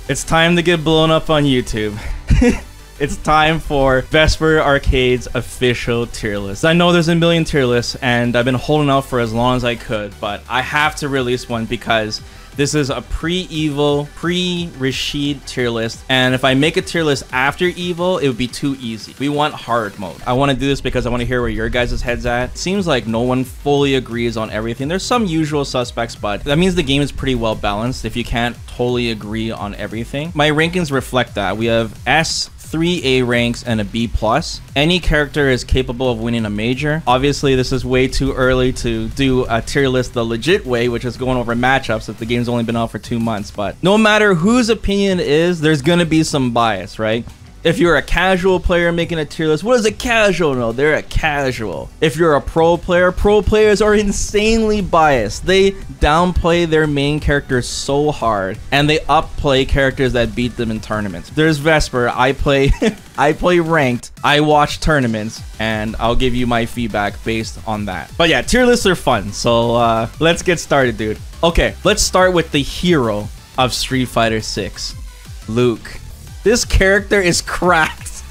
It's time to get blown up on YouTube. It's time for Vesper Arcade's official tier list. I know there's a million tier lists, and I've been holding out for as long as I could, but I have to release one because this is a pre-Evil, pre-Rashid tier list, and if I make a tier list after Evil, it would be too easy. We want hard mode. I want to do this because I want to hear where your guys' head's at. Seems like no one fully agrees on everything. There's some usual suspects, but that means the game is pretty well balanced if you can't totally agree on everything. My rankings reflect that. We have S, 3 A ranks and a B+. Any character is capable of winning a major. Obviously, this is way too early to do a tier list the legit way, which is going over matchups if the game's only been out for 2 months. But no matter whose opinion it is, there's gonna be some bias, right? If you're a casual player making a tier list, what is a casual? No, they're a casual. If you're a pro players are insanely biased. They downplay their main characters so hard, and they upplay characters that beat them in tournaments. There's Vesper. I play I play ranked. I watch tournaments, and I'll give you my feedback based on that. But yeah, tier lists are fun, so let's get started, dude. Okay, let's start with the hero of Street Fighter 6, Luke. This character is cracked.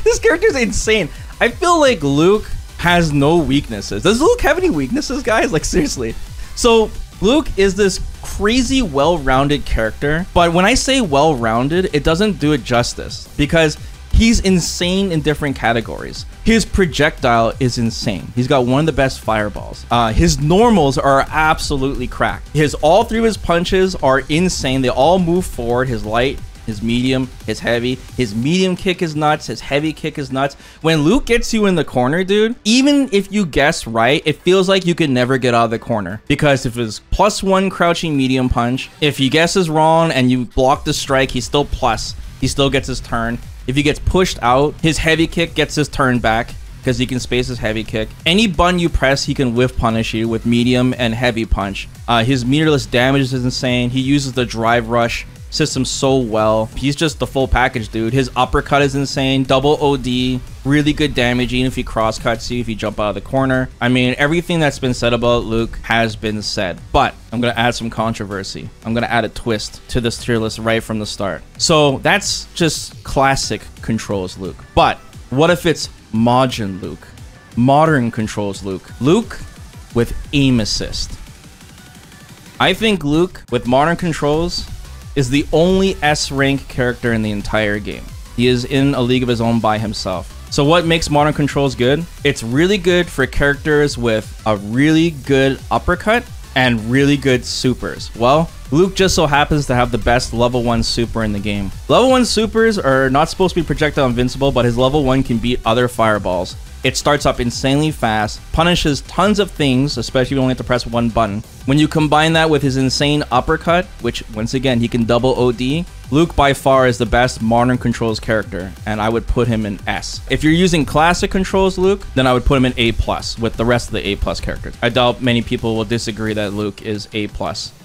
This character is insane. I feel like Luke has no weaknesses. Does Luke have any weaknesses, guys? Like, seriously. So Luke is this crazy well-rounded character, but when I say well-rounded, it doesn't do it justice because he's insane in different categories. His projectile is insane. He's got one of the best fireballs. His normals are absolutely cracked. All three of his punches are insane. They all move forward. His light, his medium, his heavy. His medium kick is nuts. His heavy kick is nuts. When Luke gets you in the corner, dude, even if you guess right, it feels like you can never get out of the corner. Because if it's +1 crouching medium punch, if he guesses wrong and you block the strike, he's still plus. He still gets his turn. If he gets pushed out, his heavy kick gets his turn back because he can space his heavy kick. Any button you press, he can whiff punish you with medium and heavy punch. His meterless damage is insane. He uses the drive rush system so well. He's just the full package, dude. His uppercut is insane. Double OD, really good damage even if he cross cuts you, if you jump out of the corner. I mean, everything that's been said about Luke has been said, but I'm gonna add some controversy. I'm gonna add a twist to this tier list right from the start. So that's just classic controls Luke, but what if it's modern Luke? Modern controls Luke. Luke with aim assist. I think Luke with modern controls is the only S rank character in the entire game. He is in a league of his own by himself. So what makes modern controls good? It's really good for characters with a really good uppercut and really good supers. Well, Luke just so happens to have the best level 1 super in the game. Level 1 supers are not supposed to be projectile invincible, but his level 1 can beat other fireballs. It starts up insanely fast, punishes tons of things, especially if you only have to press one button. When you combine that with his insane uppercut, which once again, he can double OD, Luke by far is the best modern controls character, and I would put him in S. If you're using classic controls Luke, then I would put him in A+ with the rest of the A+ characters. I doubt many people will disagree that Luke is A+.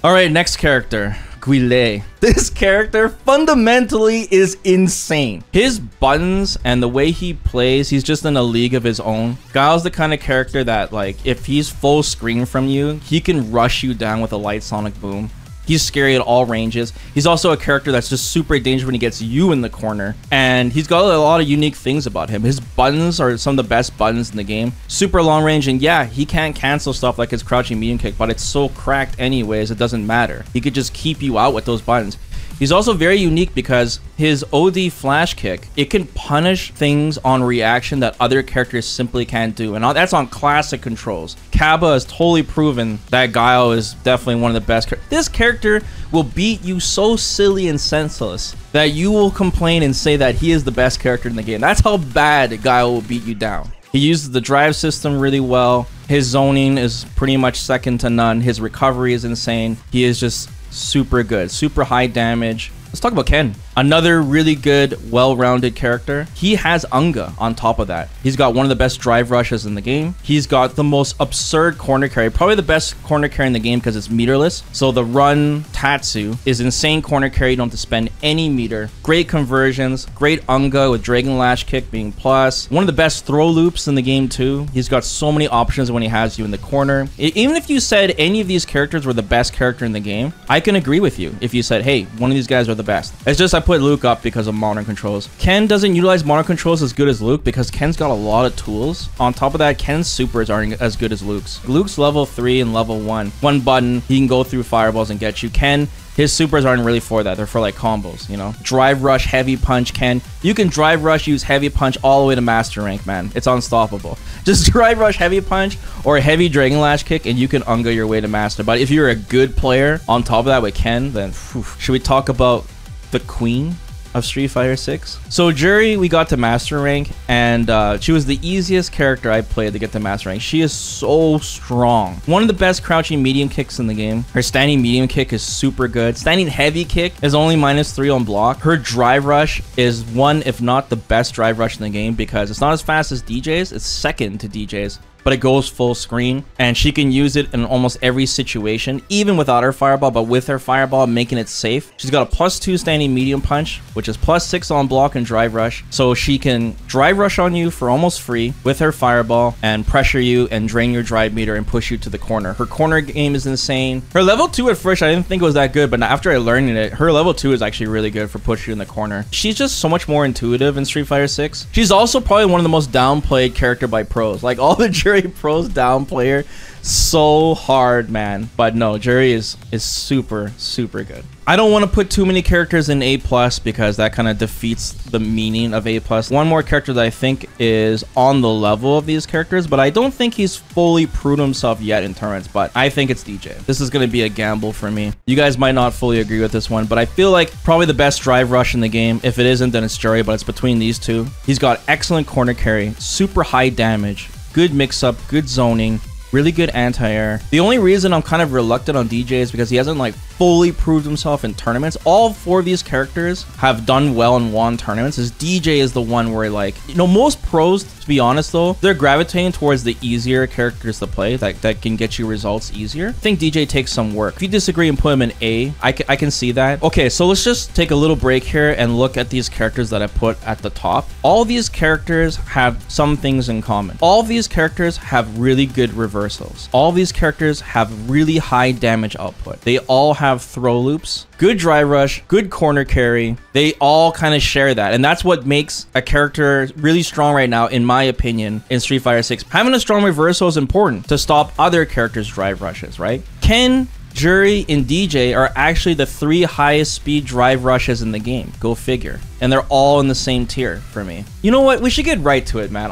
All right, next character. Guile. This character fundamentally is insane. His buttons and the way he plays, he's just in a league of his own. Guile's the kind of character that, like, if he's full screen from you, he can rush you down with a light sonic boom. He's scary at all ranges. He's also a character that's just super dangerous when he gets you in the corner. And he's got a lot of unique things about him. His buttons are some of the best buttons in the game. Super long range, and yeah, he can't cancel stuff like his crouching medium kick, but it's so cracked anyways, it doesn't matter. He could just keep you out with those buttons. He's also very unique because his OD flash kick, it can punish things on reaction that other characters simply can't do. And that's on classic controls. Kaba has totally proven that Guile is definitely one of the best. This character will beat you so silly and senseless that you will complain and say that he is the best character in the game. That's how bad Guile will beat you down. He uses the drive system really well. His zoning is pretty much second to none. His recovery is insane. He is just super good, super high damage. Let's talk about Ken. Another really good, well-rounded character. He has Unga on top of that. He's got one of the best drive rushes in the game. He's got the most absurd corner carry, probably the best corner carry in the game because it's meterless. So the run Tatsu is insane corner carry. You don't have to spend any meter. Great conversions, great Unga with Dragon Lash kick being plus. One of the best throw loops in the game too. He's got so many options when he has you in the corner. Even if you said any of these characters were the best character in the game, I can agree with you if you said, hey, one of these guys are the best. It's just I put Luke up because of modern controls. Ken doesn't utilize modern controls as good as Luke because Ken's got a lot of tools. On top of that, Ken's supers aren't as good as Luke's. Luke's level 3 and level 1. One button, he can go through fireballs and get you. Ken, his supers aren't really for that. They're for like combos, you know? Drive rush, heavy punch, Ken. You can drive rush, use heavy punch all the way to master rank, man. It's unstoppable. Just drive rush, heavy punch, or a heavy Dragon Lash kick, and you can Unga your way to master. But if you're a good player on top of that with Ken, then whew. Should we talk about the queen of Street Fighter 6? So Juri, we got to master rank, and she was the easiest character I played to get to master rank. She is so strong. One of the best crouching medium kicks in the game. Her standing medium kick is super good. Standing heavy kick is only -3 on block. Her drive rush is one, if not the best drive rush in the game, because it's not as fast as Dee Jay's. It's second to Dee Jay's, but it goes full screen, and she can use it in almost every situation, even without her fireball, but with her fireball, making it safe. She's got a +2 standing medium punch, which is +6 on block and drive rush, so she can drive rush on you for almost free with her fireball and pressure you and drain your drive meter and push you to the corner. Her corner game is insane. Her level 2 at first, I didn't think it was that good, but after I learned it, her level 2 is actually really good for pushing you in the corner. She's just so much more intuitive in Street Fighter 6. She's also probably one of the most downplayed character by pros. Like all the Juri pros downplay her so hard, man. But no, Juri is super good. I don't want to put too many characters in A+ because that kind of defeats the meaning of A+. One more character that I think is on the level of these characters, but I don't think he's fully proved himself yet in tournaments, but I think it's Dee Jay. This is going to be a gamble for me. You guys might not fully agree with this one, but I feel like probably the best drive rush in the game. If it isn't, then it's Juri, but it's between these two. He's got excellent corner carry, super high damage, good mix-up, good zoning, really good anti-air. The only reason I'm kind of reluctant on Dee Jay is because he hasn't like fully proved himself in tournaments. All 4 of these characters have done well and won tournaments. As Dee Jay is the one where, like, you know, most pros, to be honest though, they're gravitating towards the easier characters to play that can get you results easier. I think Dee Jay takes some work. If you disagree and put him in A, I can see that. Okay, so let's just take a little break here and look at these characters that I put at the top. All these characters have some things in common. All these characters have really good reversals. All these characters have really high damage output. They all have throw loops, good drive rush, good corner carry. They all kind of share that, and that's what makes a character really strong right now, in my opinion, in Street Fighter 6. Having a strong reversal is important to stop other characters' drive rushes, right? Ken, Juri, and Dee Jay are actually the 3 highest speed drive rushes in the game. Go figure. And they're all in the same tier for me. You know what? We should get right to it, man.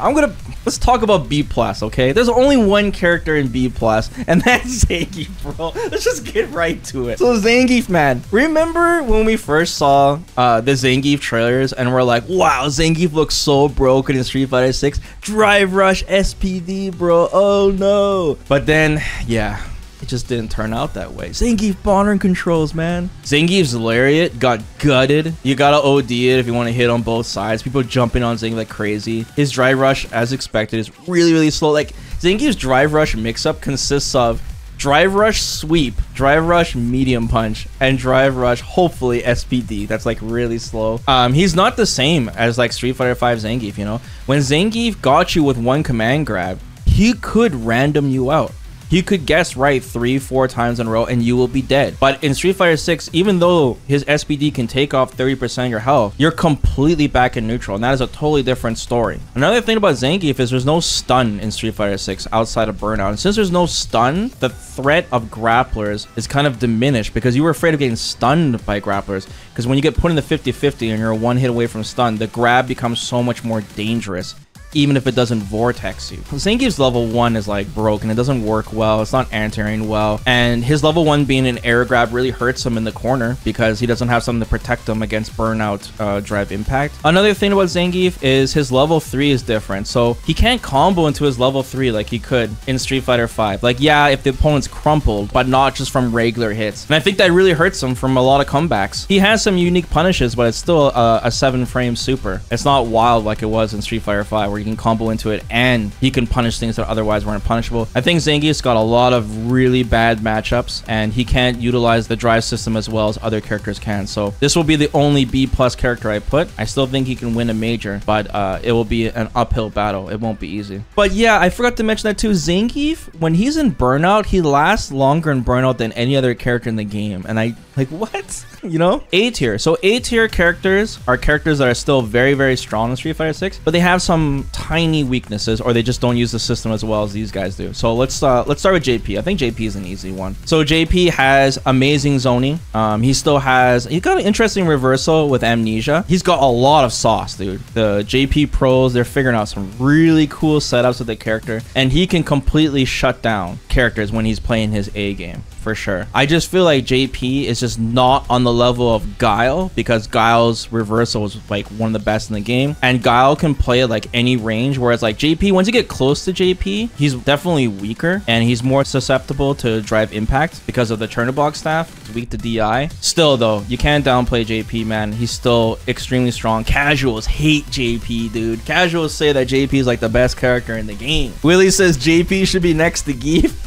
Let's talk about B+, okay? There's only one character in B+, and that's Zangief, bro. Let's just get right to it. So Zangief, man. Remember when we first saw the Zangief trailers and we're like, wow, Zangief looks so broken in Street Fighter 6. Drive rush SPD, bro. Oh no. But then, yeah, it just didn't turn out that way. Zangief modern controls, man. Zangief's lariat got gutted. You gotta OD it if you want to hit on both sides. People jumping on Zangief like crazy. His drive rush, as expected, is really slow. Like, Zangief's drive rush mix-up consists of drive rush sweep, drive rush medium punch, and drive rush hopefully SPD. That's like really slow. He's not the same as like Street Fighter 5 Zangief, you know? When Zangief got you with one command grab, he could random you out. He could guess right 3-4 times in a row and you will be dead. But in Street Fighter 6, even though his SPD can take off 30% of your health, you're completely back in neutral, and that is a totally different story. Another thing about Zangief is there's no stun in Street Fighter 6 outside of burnout. And since there's no stun, the threat of grapplers is kind of diminished because you were afraid of getting stunned by grapplers. Because when you get put in the 50-50 and you're one hit away from stun, the grab becomes so much more dangerous. even if it doesn't vortex you. Zangief's level 1 is like broken. It doesn't work well. It's not anti-airing well. And his level 1 being an air grab really hurts him in the corner because he doesn't have something to protect him against burnout drive impact. Another thing about Zangief is his level 3 is different. So he can't combo into his level 3 like he could in Street Fighter 5. Like, yeah, if the opponent's crumpled, but not just from regular hits. And I think that really hurts him from a lot of comebacks. He has some unique punishes, but it's still a 7-frame super. It's not wild like it was in Street Fighter 5 where you can combo into it and he can punish things that otherwise weren't punishable. I think Zangief's got a lot of really bad matchups and he can't utilize the drive system as well as other characters can. So this will be the only B+ character I put. I still think he can win a major, but it will be an uphill battle. It won't be easy. But yeah, I forgot to mention that too. Zangief, when he's in Burnout, he lasts longer in Burnout than any other character in the game. And I like, what? You know? A tier. So A tier characters are characters that are still very, very strong in Street Fighter 6, but they have some tiny weaknesses or they just don't use the system as well as these guys do. So let's start with JP. I think JP is an easy one. So JP has amazing zoning. He's got an interesting reversal with amnesia. He's got a lot of sauce, dude. The JP pros, they're figuring out some really cool setups with the character, and he can completely shut down characters when he's playing his A game. For sure. I just feel like JP is just not on the level of Guile because Guile's reversal was like one of the best in the game, and Guile can play at like any range, whereas like JP, once you get close to JP, he's definitely weaker and he's more susceptible to drive impact because of the turtle block staff. He's weak to DI. Still though, you can't downplay JP, man. He's still extremely strong. Casuals hate JP, dude. Casuals say that JP is like the best character in the game. Willie says JP should be next to Geef.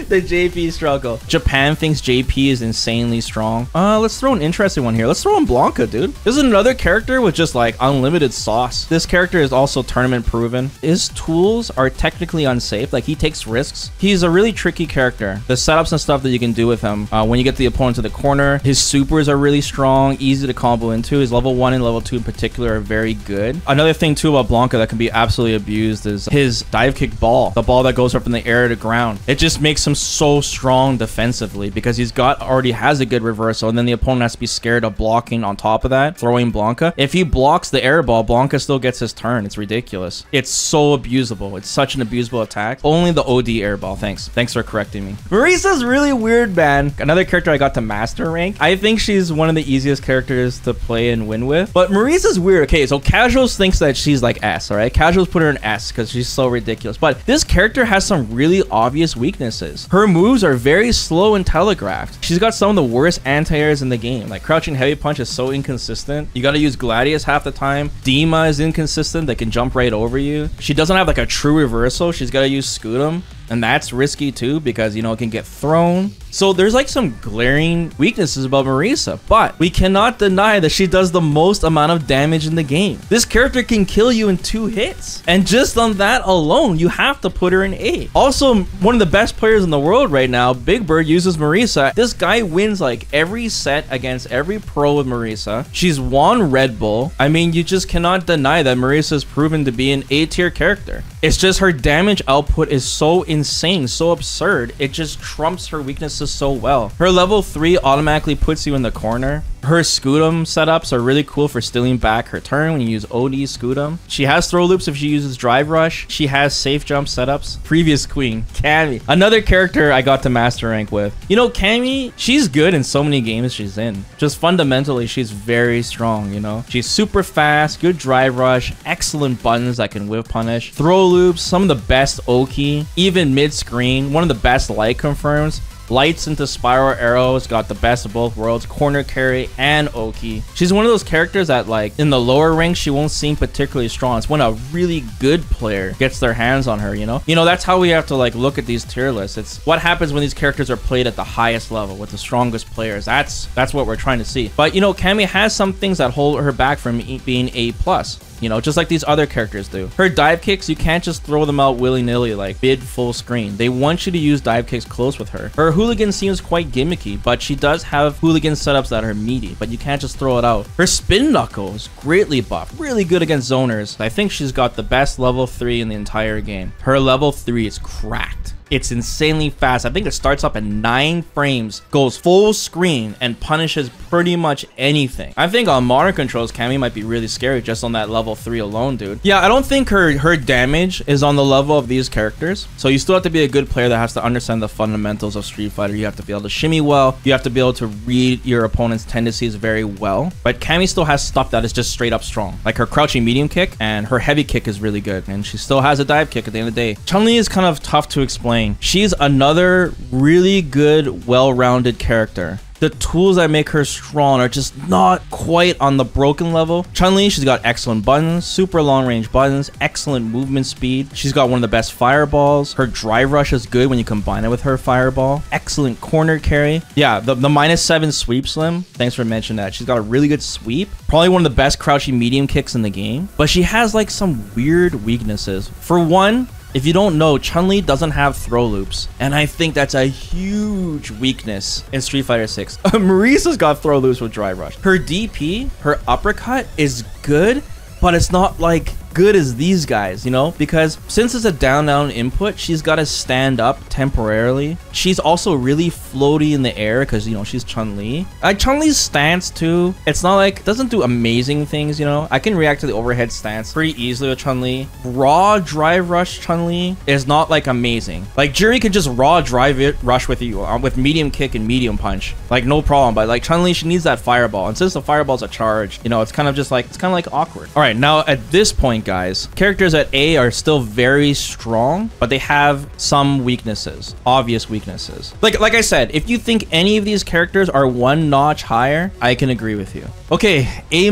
The JP struggle. Japan thinks JP is insanely strong. Let's throw an interesting one here. Let's throw in Blanka, dude. This is another character with just like unlimited sauce. This character is also tournament proven. His tools are technically unsafe. Like, he takes risks. He's a really tricky character. The setups and stuff that you can do with him when you get the opponent to the corner. His supers are really strong, easy to combo into. His level 1 and level 2 in particular are very good. Another thing too about Blanka that can be absolutely abused is his dive kick ball. The ball that goes up in the air to ground. It just makes him so strong defensively because he's already has a good reversal, and then the opponent has to be scared of blocking on top of that, throwing Blanka. If he blocks the air ball, Blanka still gets his turn. It's ridiculous. It's so abusable. It's such an abusable attack. Only the OD air ball. Thanks for correcting me. Marisa's really weird, man. Another character I got to master rank. I think she's one of the easiest characters to play and win with, but Marisa's weird. Okay, so Casuals thinks that she's like S, all right? Casuals put her in S because she's so ridiculous, but this character has some really obvious weaknesses. Her moves are very slow and telegraphed. She's got some of the worst anti-airs in the game. Like, crouching heavy punch is so inconsistent. You gotta use Gladius half the time. Dima is inconsistent. They can jump right over you. She doesn't have like a true reversal. She's gotta use Scutum, and that's risky too because, you know, it can get thrown. So there's like some glaring weaknesses about Marisa, but we cannot deny that she does the most amount of damage in the game. This character can kill you in 2 hits, and just on that alone, you have to put her in A. Also, one of the best players in the world right now, Big Bird, uses Marisa. This guy wins like every set against every pro with Marisa. She's won Red Bull. I mean, you just cannot deny that Marisa is proven to be an A tier character. It's just her damage output is so insane, so absurd. It just trumps her weaknesses so well. Her level 3 automatically puts you in the corner. Her Scutum setups are really cool for stealing back her turn when you use OD Scutum. She has throw loops if she uses Drive Rush. She has safe jump setups. Previous queen, Cammy. Another character I got to master rank with. You know, Cammy, she's good in so many games she's in. Just fundamentally, she's very strong, you know? She's super fast, good Drive Rush, excellent buttons that can whip punish, throw loops, some of the best Oki, even mid-screen, one of the best light confirms. Lights into spiral arrows, got the best of both worlds, corner carry and Oki. She's one of those characters that, like, in the lower ranks, she won't seem particularly strong. It's when a really good player gets their hands on her, you know? That's how we have to, like, look at these tier lists. It's what happens when these characters are played at the highest level with the strongest players. That's what we're trying to see. But, Cammy has some things that hold her back from being A+. Just like these other characters do. Her dive kicks, you can't just throw them out willy-nilly like bid full screen. They want you to use dive kicks close with her. Her hooligan seems quite gimmicky, but she does have hooligan setups that are meaty, but you can't just throw it out. Her spin knuckle is greatly buffed, really good against zoners. I think she's got the best level 3 in the entire game. Her level 3 is cracked. It's insanely fast. I think it starts up at 9 frames, goes full screen, and punishes pretty much anything. I think on modern controls, Cammy might be really scary just on that level 3 alone, dude. Yeah, I don't think her damage is on the level of these characters. So you still have to be a good player that has to understand the fundamentals of Street Fighter. You have to be able to shimmy well. You have to be able to read your opponent's tendencies very well. But Cammy still has stuff that is just straight up strong. Like her crouching medium kick and her heavy kick is really good. And she still has a dive kick at the end of the day. Chun Li is kind of tough to explain. She's another really good, well-rounded character. The tools that make her strong are just not quite on the broken level. Chun Li, she's got excellent buttons, super long range buttons, excellent movement speed. She's got one of the best fireballs. Her drive rush is good when you combine it with her fireball. Excellent corner carry. Yeah, the -7 sweep slim. Thanks for mentioning that. She's got a really good sweep. Probably one of the best crouching medium kicks in the game. But she has like some weird weaknesses. For one, if you don't know, Chun Li doesn't have throw loops, and I think that's a huge weakness in Street Fighter 6. Marisa's got throw loops with drive rush. Her DP, her uppercut is good, but it's not like good as these guys, you know, because since it's a down input, she's got to stand up temporarily. She's also really floaty in the air because, you know, she's Chun Li. Chun Li's stance too, it's not like, doesn't do amazing things, you know. I can react to the overhead stance pretty easily with Chun Li. Raw drive rush Chun Li is not like amazing. Like Juri could just raw drive rush with you with medium kick and medium punch, like no problem. But like Chun Li, she needs that fireball, and since the fireball's a charge, you know, it's kind of just like, it's kind of like awkward. All right, now at this point, guys, characters at A are still very strong, but they have some weaknesses, obvious weaknesses. Like I said, if you think any of these characters are one notch higher, I can agree with you. Okay, A-.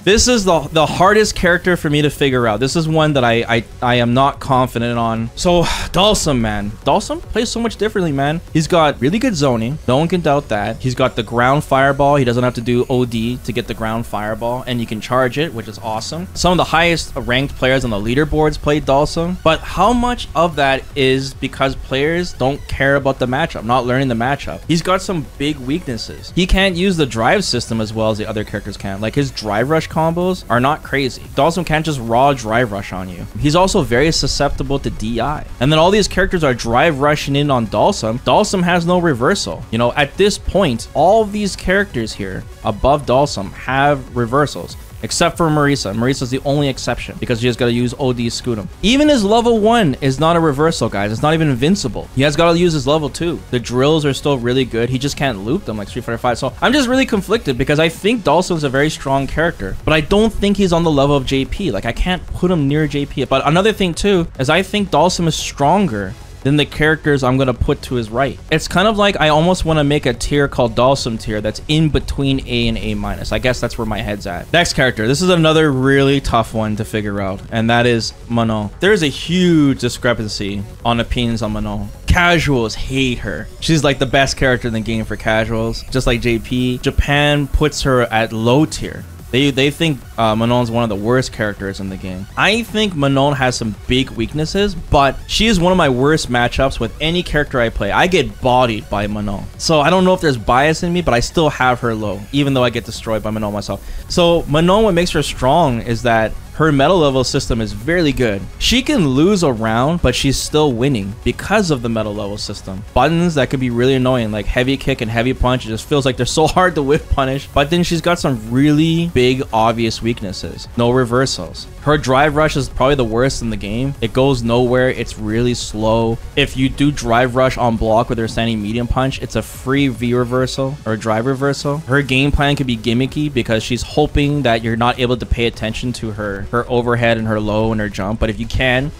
This is the hardest character for me to figure out. This is one that I am not confident on. So Dhalsim, man. Dhalsim plays so much differently, man. He's got really good zoning. No one can doubt that. He's got the ground fireball. He doesn't have to do OD to get the ground fireball, and you can charge it, which is awesome. Some of the highest ranked players on the leaderboards play Dhalsim, but how much of that is because players don't care about the matchup, not learning the matchup? He's got some big weaknesses. He can't use the drive system as well as the other characters can. Like his drive rush combos are not crazy. Dhalsim can't just raw drive rush on you. He's also very susceptible to DI. And then all these characters are drive rushing in on Dhalsim. Dhalsim has no reversal. You know, at this point, all of these characters here above Dhalsim have reversals. Except for Marisa. Marisa's the only exception because she has got to use OD scoot him. Even his level 1 is not a reversal, guys. It's not even invincible. He has got to use his level 2. The drills are still really good. He just can't loop them like Street Fighter 5. So I'm just really conflicted because I think Dhalsim's a very strong character, but I don't think he's on the level of JP. Like I can't put him near JP. But another thing too is I think Dhalsim is stronger than the characters I'm gonna put to his right. It's kind of like I almost want to make a tier called Dhalsim tier that's in between A and A-. I guess that's where my head's at. Next character. This is another really tough one to figure out, and that is Manon. There is a huge discrepancy on opinions on Manon. Casuals hate her. She's like the best character in the game for casuals, just like JP. Japan puts her at low tier. They think Manon's one of the worst characters in the game. I think Manon has some big weaknesses, but she is one of my worst matchups with any character I play. I get bodied by Manon. So I don't know if there's bias in me, but I still have her low, even though I get destroyed by Manon myself. So Manon, what makes her strong is that her metal level system is very good. She can lose a round, but she's still winning because of the metal level system. Buttons that could be really annoying, like heavy kick and heavy punch. It just feels like they're so hard to whip punish. But then she's got some really big, obvious weaknesses. No reversals. Her drive rush is probably the worst in the game. It goes nowhere. It's really slow. If you do drive rush on block with her standing medium punch, it's a free V reversal or drive reversal. Her game plan could be gimmicky because she's hoping that you're not able to pay attention to her overhead and her low and her jump, but if you can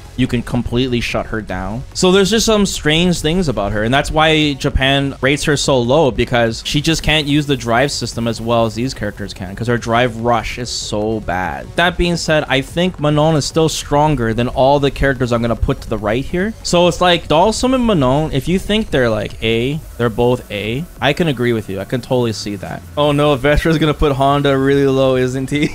completely shut her down. So there's just some strange things about her, and that's why Japan rates her so low, because she just can't use the drive system as well as these characters can, because her drive rush is so bad. That being said, I think Manon is still stronger than all the characters I'm gonna put to the right here. So it's like Dhalsim and Manon, if you think they're like A, they're both A, I can agree with you. I can totally see that. Oh no, Vestra's gonna put Honda really low, isn't he?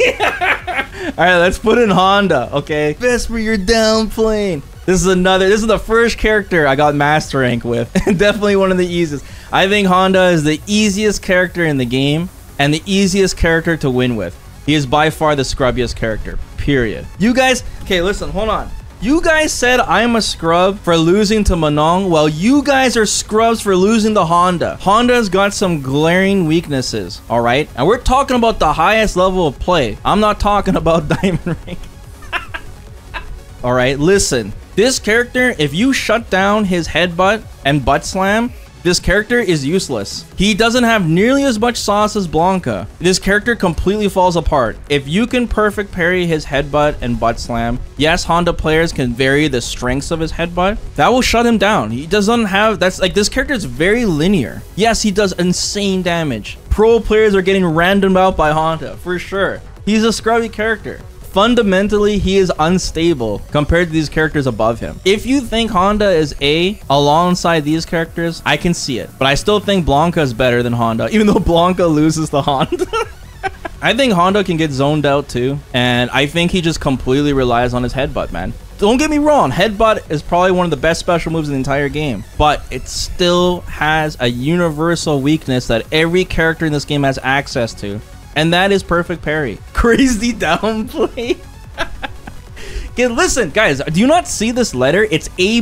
All right, let's put in Honda, okay? Vesper, you're downplaying. This is the first character I got master rank with. Definitely one of the easiest. I think Honda is the easiest character in the game and the easiest character to win with. He is by far the scrubbiest character, period. You guys, okay, listen, hold on. You guys said I'm a scrub for losing to Manon, while you guys are scrubs for losing to Honda. Honda's got some glaring weaknesses, all right? And we're talking about the highest level of play. I'm not talking about Diamond Rank. All right, listen. This character, if you shut down his headbutt and butt slam, this character is useless. He doesn't have nearly as much sauce as Blanka. This character completely falls apart. If you can perfect parry his headbutt and butt slam, yes, Honda players can vary the strengths of his headbutt. That will shut him down. He doesn't have, that's like, this character is very linear. Yes, he does insane damage. Pro players are getting randomed out by Honda, for sure. He's a scrubby character. Fundamentally, he is unstable compared to these characters above him. If you think Honda is A alongside these characters, I can see it. But I still think Blanka is better than Honda, even though Blanka loses to Honda. I think Honda can get zoned out too. And I think he just completely relies on his headbutt, man. Don't get me wrong, headbutt is probably one of the best special moves in the entire game. But it still has a universal weakness that every character in this game has access to. And that is perfect parry. Crazy downplay. Okay, listen, guys, do you not see this letter? It's A-.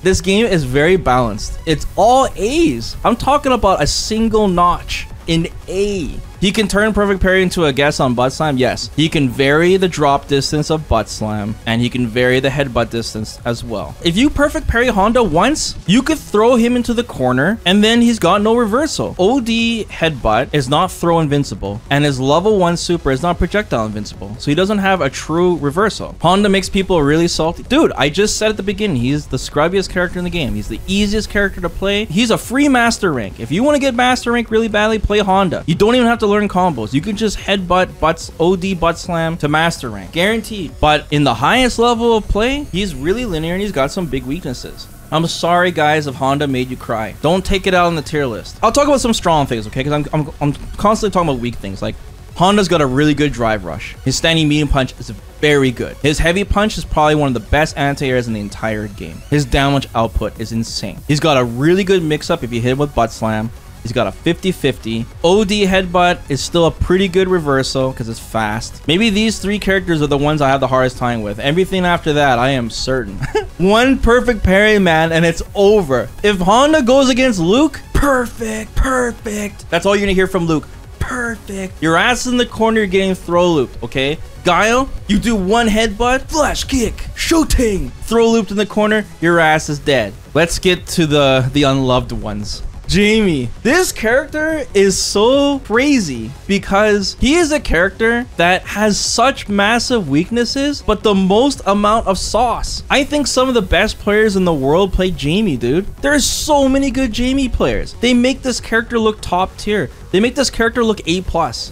This game is very balanced. It's all A's. I'm talking about a single notch in A. He can turn perfect parry into a guess on butt slam. Yes, he can vary the drop distance of butt slam, and he can vary the headbutt distance as well. If you perfect parry Honda once, you could throw him into the corner, and then he's got no reversal. OD headbutt is not throw invincible, and his level 1 super is not projectile invincible, so he doesn't have a true reversal. Honda makes people really salty. Dude, I just said at the beginning, he's the scrubbiest character in the game. He's the easiest character to play. He's a free master rank. If you want to get master rank really badly, play Honda. You don't even have to learn combos. You can just headbutt, OD butt slam to master rank, guaranteed. But in the highest level of play, he's really linear and he's got some big weaknesses. I'm sorry, guys, if Honda made you cry. Don't take it out on the tier list. I'll talk about some strong things, okay? Because I'm constantly talking about weak things. Like, Honda's got a really good drive rush. His standing medium punch is very good. His heavy punch is probably one of the best anti-airs in the entire game. His damage output is insane. He's got a really good mix-up if you hit him with butt slam. He's got a 50-50. OD headbutt is still a pretty good reversal because it's fast. Maybe these 3 characters are the ones I have the hardest time with. Everything after that, I am certain. One perfect parry, man, and it's over. If Honda goes against Luke, perfect. That's all you're gonna hear from Luke. Perfect. Your ass in the corner, you're getting throw looped, okay? Guile, you do one headbutt, flash kick, shooting, throw looped in the corner, your ass is dead. Let's get to the unloved ones. Jamie. This character is so crazy because he is a character that has such massive weaknesses, but the most amount of sauce. I think some of the best players in the world play Jamie, dude. There's so many good Jamie players. They make this character look top tier. They make this character look A+.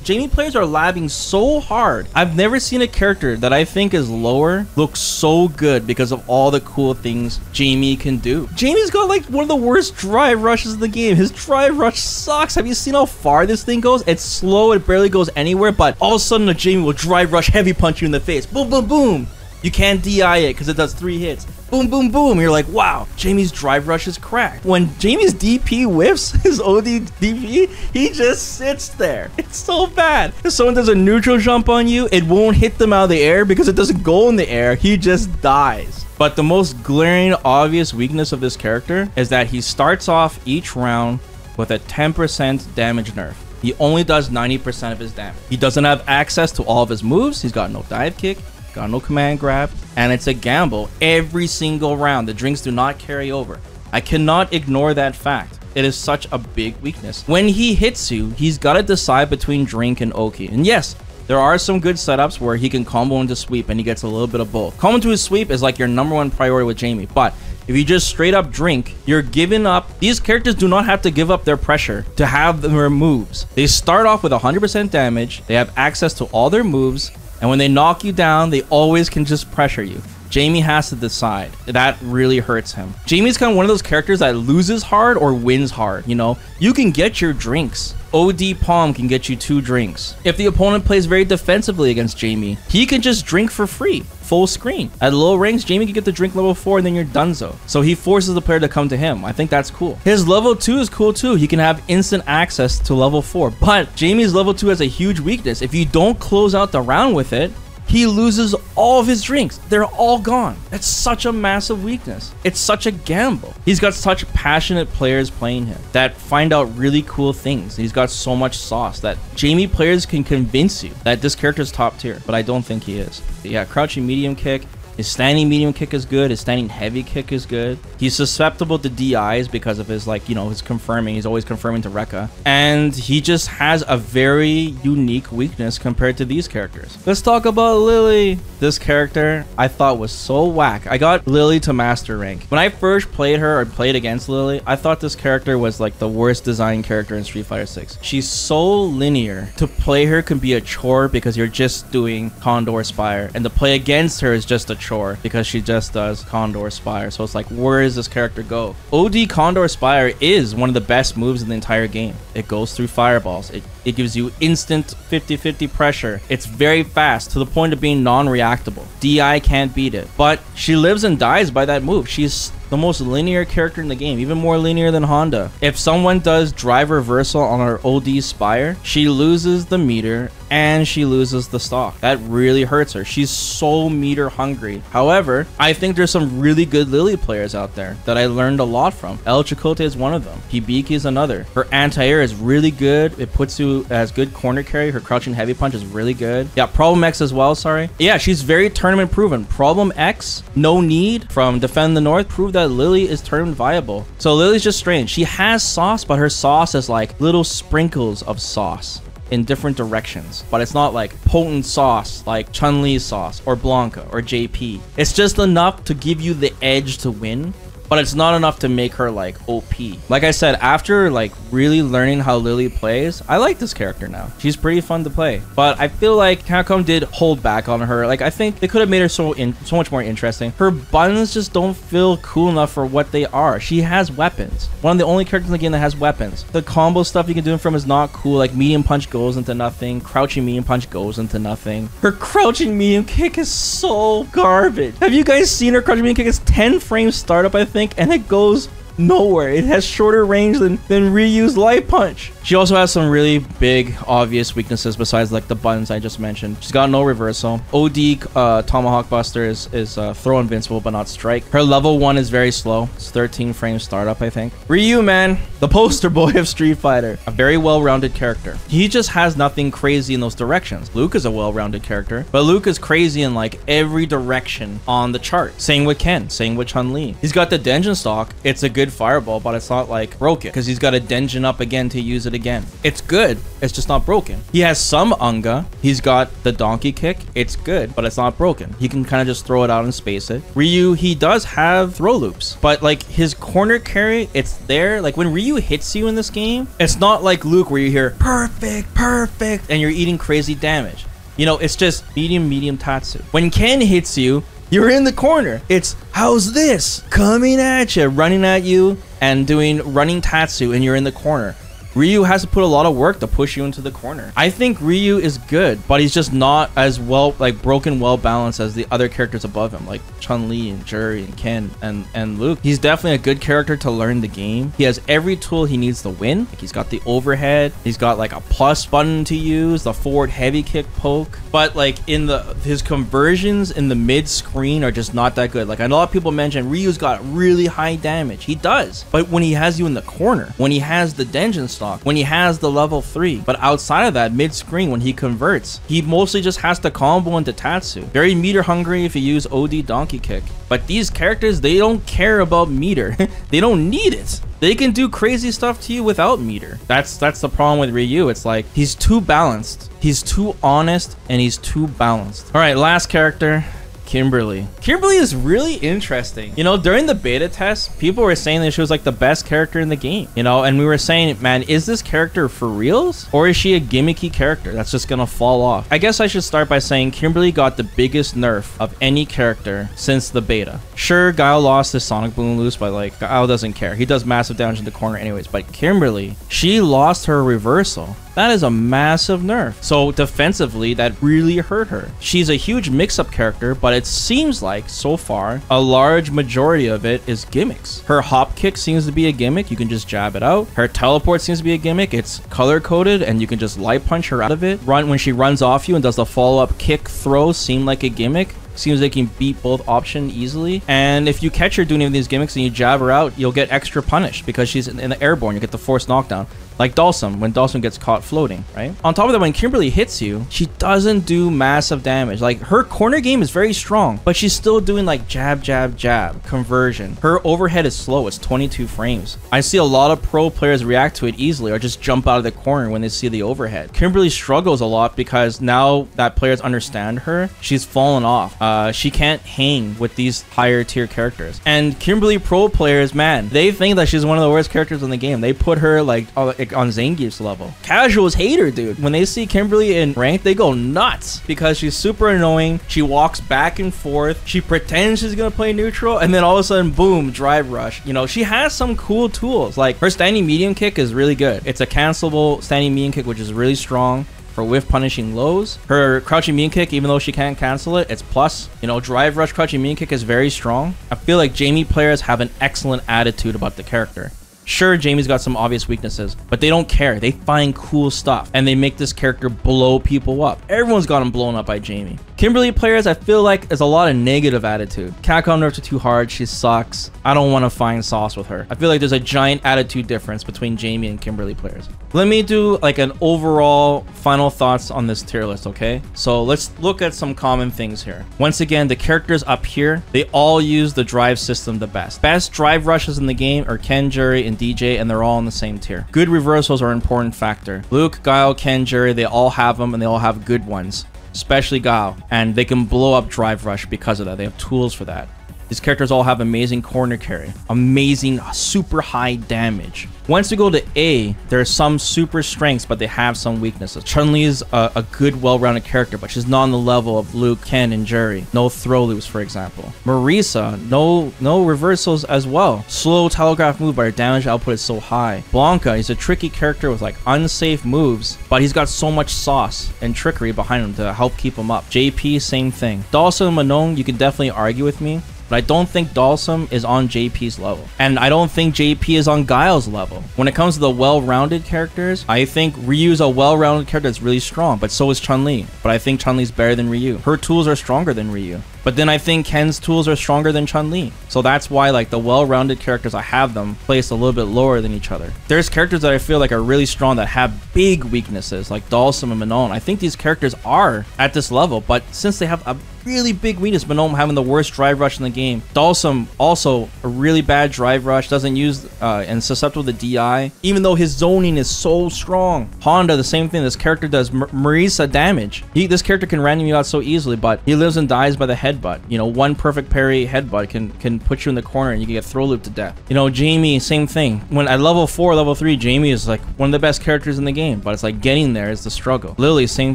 Jamie players are labbing so hard. I've never seen a character that I think is lower look so good because of all the cool things Jamie can do. Jamie's got like one of the worst drive rushes in the game. His drive rush sucks. Have you seen how far this thing goes? It's slow. It barely goes anywhere, but all of a sudden a Jamie will drive rush heavy punch you in the face. Boom, boom, boom. You can't DI it because it does 3 hits. Boom, boom, boom. You're like, wow, Jamie's drive rush is cracked. When Jamie's DP whiffs his OD DP, he just sits there. It's so bad. If someone does a neutral jump on you, it won't hit them out of the air because it doesn't go in the air. He just dies. But the most glaring, obvious weakness of this character is that he starts off each round with a 10% damage nerf. He only does 90% of his damage. He doesn't have access to all of his moves. He's got no dive kick. Got no command grab, and it's a gamble every single round. The drinks do not carry over. I cannot ignore that fact. It is such a big weakness. When he hits you, he's got to decide between drink and Oki. And yes, there are some good setups where he can combo into sweep and he gets a little bit of both. Combo into his sweep is like your #1 priority with Jamie, but if you just straight up drink, you're giving up. These characters do not have to give up their pressure to have their moves. They start off with 100% damage. They have access to all their moves. And when they knock you down, they always can just pressure you. Jamie has to decide. That really hurts him. Jamie's kind of one of those characters that loses hard or wins hard, you know? You can get your drinks. OD Palm can get you 2 drinks. If the opponent plays very defensively against Jamie, he can just drink for free, full screen. At low ranks, Jamie can get the drink level 4 and then you're donezo. So he forces the player to come to him. I think that's cool. His level 2 is cool too. He can have instant access to level 4. But Jamie's level 2 has a huge weakness. If you don't close out the round with it, he loses all of his drinks. They're all gone. That's such a massive weakness. It's such a gamble. He's got such passionate players playing him that find out really cool things. He's got so much sauce that Jamie players can convince you that this character is top tier, but I don't think he is. But yeah, crouching medium kick. His standing medium kick is good. His standing heavy kick is good. He's susceptible to DIs because of his, like, you know, his confirming. He's always confirming to Rekka. And he just has a very unique weakness compared to these characters. Let's talk about Lily. This character I thought was so whack. I got Lily to master rank. When I first played her or played against Lily, I thought this character was like the worst designed character in Street Fighter 6. She's so linear. To play her can be a chore because you're just doing Condor Spire. And to play against her is just a chore because she just does Condor Spire. So it's like, where does this character go? OD Condor Spire is one of the best moves in the entire game. It goes through fireballs. It gives you instant 50-50 pressure. It's very fast to the point of being non-reactable. DI can't beat it. But she lives and dies by that move. She's the most linear character in the game, even more linear than Honda. If someone does drive reversal on her OD Spire, she loses the meter and she loses the stock. That really hurts her. She's so meter hungry. However, I think there's some really good Lily players out there that I learned a lot from. El Chicote is one of them. Hibiki is another. Her anti-air is really good. It puts you as good corner carry. Her crouching heavy punch is really good. Yeah, Problem X as well, sorry. Yeah, she's very tournament proven. Problem X, No Need from Defend the North proved that Lily is tournament viable. So Lily's just strange. She has sauce, but her sauce is like little sprinkles of sauce in different directions, but it's not like potent sauce like Chun Li's sauce or Blanka or JP. It's just enough to give you the edge to win, but it's not enough to make her like OP. Like I said, after like really learning how Lily plays, I like this character now. She's pretty fun to play, but I feel like Capcom did hold back on her. Like I think they could have made her so much more interesting. Her buttons just don't feel cool enough for what they are. She has weapons. One of the only characters in the game that has weapons. The combo stuff you can do from is not cool. Like medium punch goes into nothing. Crouching medium punch goes into nothing. Her crouching medium kick is so garbage. Have you guys seen her crouching medium kick? It's 10 frames startup, I think, and it goes nowhere. It has shorter range than Ryu's light punch. She also has some really big obvious weaknesses besides like the buttons I just mentioned. She's got no reversal. OD Tomahawk Buster is throw invincible but not strike. Her level 1 is very slow. It's 13 frames startup, I think. Ryu, man, the poster boy of Street Fighter. A very well-rounded character. He just has nothing crazy in those directions. Luke is a well-rounded character, but Luke is crazy in like every direction on the chart. Same with Ken, same with Chun Li. He's got the Denjin stock. It's a good fireball, but it's not like broken because he's got a Denjin up again to use it again. It's good, it's just not broken. He has some Unga. He's got the donkey kick. It's good, but it's not broken. He can kind of just throw it out and space it. Ryu, he does have throw loops, but like his corner carry, it's there. Like when Ryu hits you in this game, it's not like Luke where you hear perfect, perfect, and you're eating crazy damage. You know, it's just medium tatsu. When Ken hits you, you're in the corner. It's how's this coming at you, running at you and doing running tatsu, and you're in the corner. Ryu has to put a lot of work to push you into the corner. I think Ryu is good, but he's just not as well, like broken, well balanced as the other characters above him, like Chun Li and Juri and Ken and Luke. He's definitely a good character to learn the game. He has every tool he needs to win. Like he's got the overhead. He's got like a plus button to use, the forward heavy kick poke. But like in his conversions in the mid screen are just not that good. Like a lot of people mention Ryu's got really high damage. He does, but when he has you in the corner, when he has the Denjin stock, when he has the level 3, but outside of that mid-screen when he converts, he mostly just has to combo into Tatsu. Very meter hungry if you use OD donkey kick. But these characters, they don't care about meter. They don't need it. They can do crazy stuff to you without meter. That's the problem with Ryu. It's like he's too balanced. He's too honest and he's too balanced. All right, last character. Kimberly. Kimberly is really interesting. You know, during the beta test, people were saying that she was like the best character in the game, you know, and we were saying, man, is this character for reals? Or is she a gimmicky character that's just gonna fall off? I guess I should start by saying Kimberly got the biggest nerf of any character since the beta. Sure, Guile lost his Sonic Boom loose, but like, Guile doesn't care. He does massive damage in the corner anyways, but Kimberly, she lost her reversal. That is a massive nerf. So defensively, that really hurt her. She's a huge mix-up character, but it seems like, so far, a large majority of it is gimmicks. Her hop kick seems to be a gimmick. You can just jab it out. Her teleport seems to be a gimmick. It's color-coded, and you can just light punch her out of it. When she runs off you and does the follow-up kick throw seem like a gimmick. Seems like you can beat both option easily. And if you catch her doing any of these gimmicks and you jab her out, you'll get extra punished because she's in the airborne. You get the forced knockdown. Like Dhalsim, when Dhalsim gets caught floating, right? On top of that, when Kimberly hits you, she doesn't do massive damage. Like, her corner game is very strong, but she's still doing like jab, jab, jab, conversion. Her overhead is slow. It's 22 frames. I see a lot of pro players react to it easily or just jump out of the corner when they see the overhead. Kimberly struggles a lot because now that players understand her, she's fallen off. She can't hang with these higher tier characters. And Kimberly pro players, man, they think that she's one of the worst characters in the game. They put her like on Zangief's level. Casuals hate her, dude. When they see Kimberly in ranked, they go nuts because she's super annoying. She walks back and forth. She pretends she's gonna play neutral, and then all of a sudden, boom, drive rush. You know, she has some cool tools. Like, her standing medium kick is really good. It's a cancelable standing medium kick, which is really strong for whiff punishing lows. Her crouching medium kick, even though she can't cancel it, it's plus. You know, drive rush crouching medium kick is very strong. I feel like Jamie players have an excellent attitude about the character. Sure, Jamie's got some obvious weaknesses, but they don't care. They find cool stuff, and they make this character blow people up. Everyone's got him blown up by Jamie. Kimberly players, I feel like, is a lot of negative attitude. Capcom nerfs are too hard. She sucks. I don't want to find sauce with her. I feel like there's a giant attitude difference between Jamie and Kimberly players. Let me do like an overall final thoughts on this tier list, okay? So let's look at some common things here. Once again, the characters up here, they all use the drive system the best. Best drive rushes in the game are Ken, Juri, and Dee Jay, and they're all in the same tier. Good reversals are an important factor. Luke, Guile, Ken, Juri, they all have them, and they all have good ones. Especially Guile, and they can blow up drive rush because of that. They have tools for that. These characters all have amazing corner carry, amazing super high damage. Once we go to A, there are some super strengths, but they have some weaknesses. Chun Li is a good, well-rounded character, but she's not on the level of Luke, Ken, and Juri. No throw loops, for example. Marisa, no reversals as well. Slow telegraph move, but her damage output is so high. Blanka, he's a tricky character with like unsafe moves, but he's got so much sauce and trickery behind him to help keep him up. JP, same thing. Dhalsim and Manon, you can definitely argue with me, but I don't think Dhalsim is on JP's level. And I don't think JP is on Guile's level. When it comes to the well-rounded characters, I think Ryu's a well-rounded character that's really strong, but so is Chun Li. But I think Chun Li's better than Ryu. Her tools are stronger than Ryu. But then I think Ken's tools are stronger than Chun Li. So that's why like the well-rounded characters, I have them placed a little bit lower than each other. There's characters that I feel like are really strong that have big weaknesses, like Dhalsim and Manon. I think these characters are at this level, but since they have a really big weakness, Manon having the worst drive rush in the game. Dhalsim also a really bad drive rush, doesn't use and susceptible to DI, even though his zoning is so strong. Honda, the same thing. This character does Marisa damage. This character can random you out so easily, but he lives and dies by the headbutt. You know, one perfect parry headbutt can put you in the corner and you can get throw looped to death. You know, Jamie, same thing. When at level 4, level 3, Jamie is like one of the best characters in the game, but it's like getting there is the struggle. Lily, same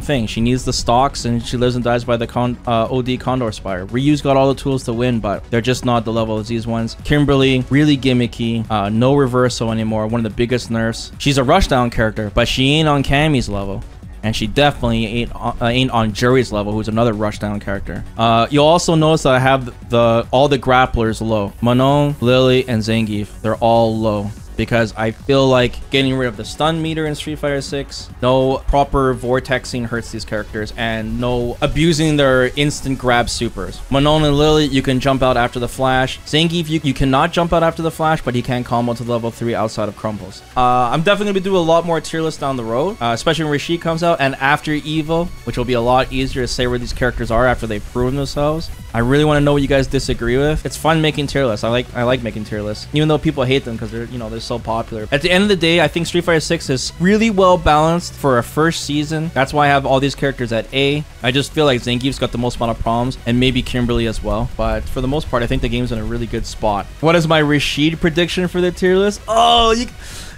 thing. She needs the stocks and she lives and dies by the OD Condor Spire. Ryu's got all the tools to win, but they're just not the level of these ones. Kimberly, really gimmicky, no reversal anymore, one of the biggest nerfs. She's a rushdown character, but she ain't on Cammy's level. And she definitely ain't on Juri's level, who's another rushdown character. You'll also notice that I have all the grapplers low. Manon, Lily, and Zangief, they're all low, because I feel like getting rid of the stun meter in Street Fighter 6, no proper vortexing hurts these characters, and no abusing their instant grab supers. Manon and Lily, you can jump out after the flash. Zangief, you cannot jump out after the flash, but he can combo to level 3 outside of crumbles. I'm definitely gonna do a lot more tier lists down the road, especially when Rashid comes out, and after Evo, which will be a lot easier to say where these characters are after they've proven themselves. I really want to know what you guys disagree with. It's fun making tier lists. I like making tier lists, even though people hate them because they're so popular. At the end of the day, I think Street Fighter 6 is really well balanced for a first season. That's why I have all these characters at A. I just feel like Zangief's got the most amount of problems, and maybe Kimberly as well. But for the most part, I think the game's in a really good spot. What is my Rashid prediction for the tier list? Oh,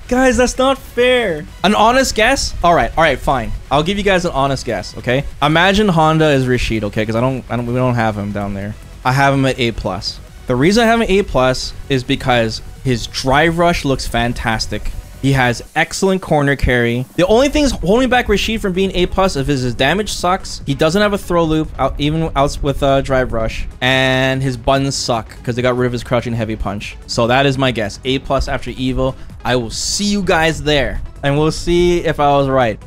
guys, that's not fair. An honest guess? All right, fine. I'll give you guys an honest guess, okay? Imagine Honda is Rashid, okay? Because we don't have him down there. I have him at A+. The reason I have him at A+ is because his drive rush looks fantastic. He has excellent corner carry. The only thing holding back Rashid from being A+ is his damage sucks. He doesn't have a throw loop, even out with drive rush. And his buttons suck because they got rid of his crouching heavy punch. So that is my guess. A+ after Evil. I will see you guys there. And we'll see if I was right.